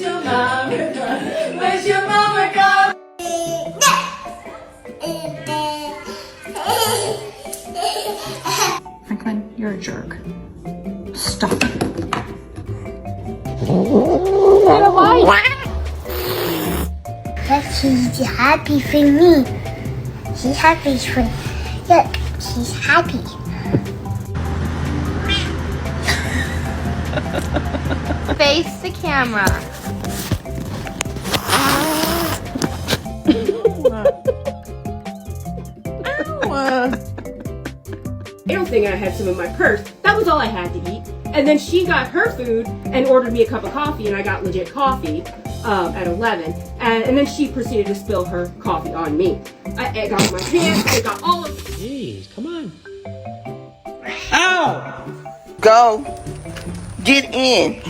your mama go? Where's your mama go? Franklin, you're a jerk. Stop. She's happy for me. She's happy for look, she's happy. Face the camera. I don't think I had some in my purse. That was all I had to eat. And then she got her food and ordered me a cup of coffee, and I got legit coffee at 11. And then she proceeded to spill her coffee on me. It got in my pants. It got all of. Jeez, come on. Ow! Go. Get in.